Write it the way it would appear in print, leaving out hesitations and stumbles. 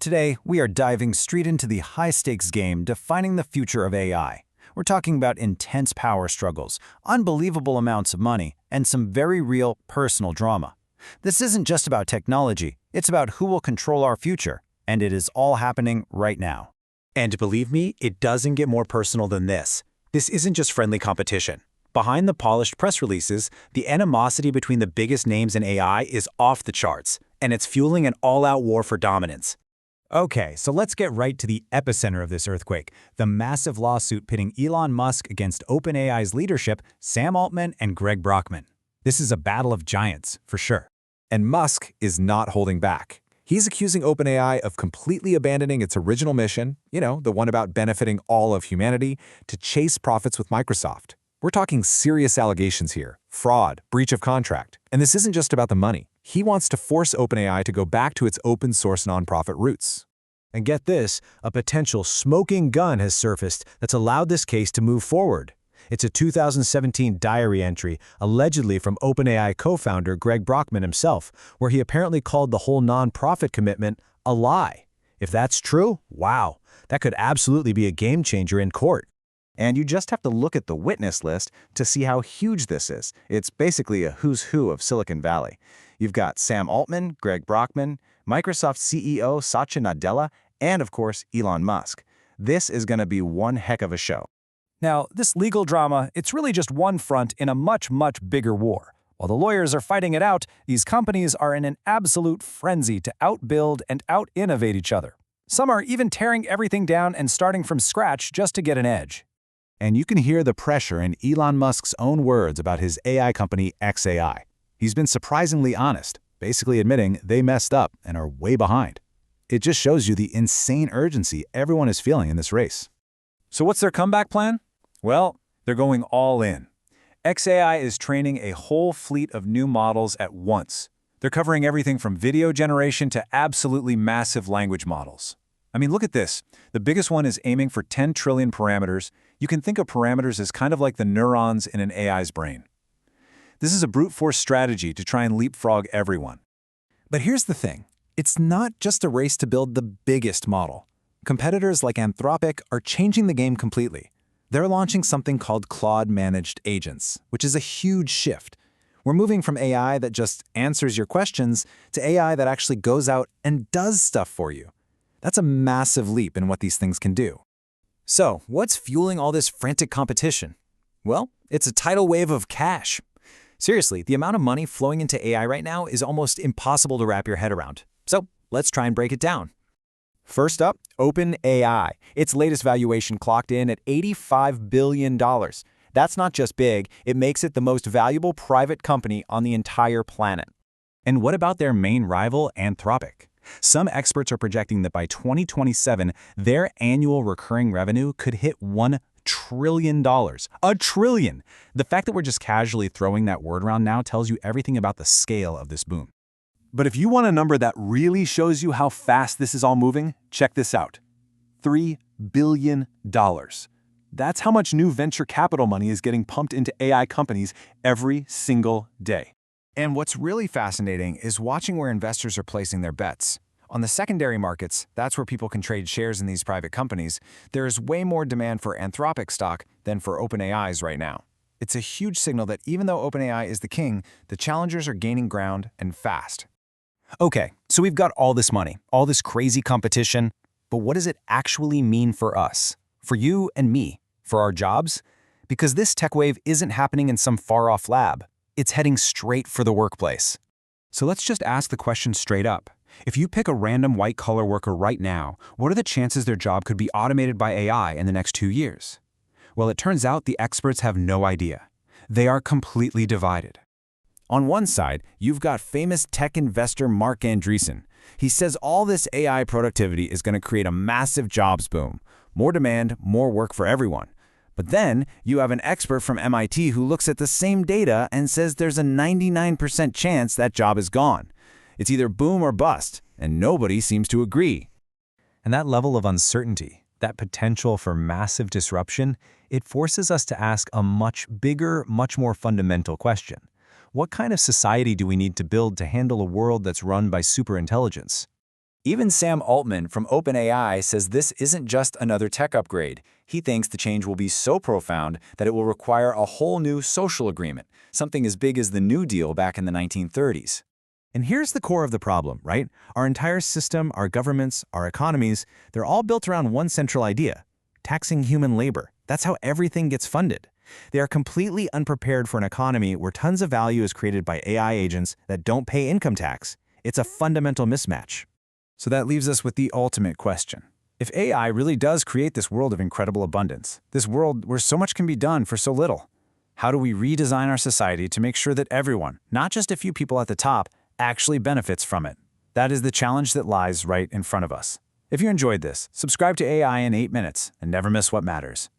Today, we are diving straight into the high-stakes game defining the future of AI. We're talking about intense power struggles, unbelievable amounts of money, and some very real personal drama. This isn't just about technology, it's about who will control our future, and it is all happening right now. And believe me, it doesn't get more personal than this. This isn't just friendly competition. Behind the polished press releases, the animosity between the biggest names in AI is off the charts, and it's fueling an all-out war for dominance. Okay, so let's get right to the epicenter of this earthquake, the massive lawsuit pitting Elon Musk against OpenAI's leadership, Sam Altman and Greg Brockman. This is a battle of giants, for sure. And Musk is not holding back. He's accusing OpenAI of completely abandoning its original mission, the one about benefiting all of humanity, to chase profits with Microsoft. We're talking serious allegations here: fraud, breach of contract. And this isn't just about the money. He wants to force OpenAI to go back to its open-source nonprofit roots. And get this, a potential smoking gun has surfaced that's allowed this case to move forward. It's a 2017 diary entry, allegedly from OpenAI co-founder Greg Brockman himself, where he apparently called the whole nonprofit commitment a lie. If that's true, wow, that could absolutely be a game changer in court. And you just have to look at the witness list to see how huge this is. It's basically a who's who of Silicon Valley. You've got Sam Altman, Greg Brockman, Microsoft CEO Satya Nadella, and of course, Elon Musk. This is going to be one heck of a show. Now, this legal drama, it's really just one front in a much, much bigger war. While the lawyers are fighting it out, these companies are in an absolute frenzy to outbuild and out-innovate each other. Some are even tearing everything down and starting from scratch just to get an edge. And you can hear the pressure in Elon Musk's own words about his AI company xAI. He's been surprisingly honest, basically admitting they messed up and are way behind. It just shows you the insane urgency everyone is feeling in this race. So what's their comeback plan? Well, they're going all in. xAI is training a whole fleet of new models at once. They're covering everything from video generation to absolutely massive language models. I mean, look at this. The biggest one is aiming for 10 trillion parameters. You can think of parameters as kind of like the neurons in an AI's brain. This is a brute force strategy to try and leapfrog everyone. But here's the thing. It's not just a race to build the biggest model. Competitors like Anthropic are changing the game completely. They're launching something called Claude-managed agents, which is a huge shift. We're moving from AI that just answers your questions to AI that actually goes out and does stuff for you. That's a massive leap in what these things can do. So, what's fueling all this frantic competition? Well, it's a tidal wave of cash. Seriously, the amount of money flowing into AI right now is almost impossible to wrap your head around. So, let's try and break it down. First up, OpenAI. Its latest valuation clocked in at $85 billion. That's not just big, it makes it the most valuable private company on the entire planet. And what about their main rival, Anthropic? Some experts are projecting that by 2027, their annual recurring revenue could hit $1 trillion. $1 trillion! The fact that we're just casually throwing that word around now tells you everything about the scale of this boom. But if you want a number that really shows you how fast this is all moving, check this out. $3 billion. That's how much new venture capital money is getting pumped into AI companies every single day. And what's really fascinating is watching where investors are placing their bets. On the secondary markets, that's where people can trade shares in these private companies. There is way more demand for Anthropic stock than for OpenAI's right now. It's a huge signal that even though OpenAI is the king, the challengers are gaining ground and fast. Okay, so we've got all this money, all this crazy competition, but what does it actually mean for us? For you and me? For our jobs? Because this tech wave isn't happening in some far-off lab. It's heading straight for the workplace. So let's just ask the question straight up. If you pick a random white-collar worker right now, what are the chances their job could be automated by AI in the next 2 years? Well, it turns out the experts have no idea. They are completely divided. On one side, you've got famous tech investor Mark Andreessen. He says all this AI productivity is going to create a massive jobs boom. More demand, more work for everyone. But then you have an expert from MIT who looks at the same data and says there's a 99% chance that job is gone. It's either boom or bust, and nobody seems to agree. And that level of uncertainty, that potential for massive disruption, it forces us to ask a much bigger, much more fundamental question. What kind of society do we need to build to handle a world that's run by superintelligence? Even Sam Altman from OpenAI says this isn't just another tech upgrade. He thinks the change will be so profound that it will require a whole new social agreement, something as big as the New Deal back in the 1930s. And here's the core of the problem, right? Our entire system, our governments, our economies, they're all built around one central idea: taxing human labor. That's how everything gets funded. They are completely unprepared for an economy where tons of value is created by AI agents that don't pay income tax. It's a fundamental mismatch. So that leaves us with the ultimate question. If AI really does create this world of incredible abundance, this world where so much can be done for so little, how do we redesign our society to make sure that everyone, not just a few people at the top, actually benefits from it? That is the challenge that lies right in front of us. If you enjoyed this, subscribe to AI in 8 minutes and never miss what matters.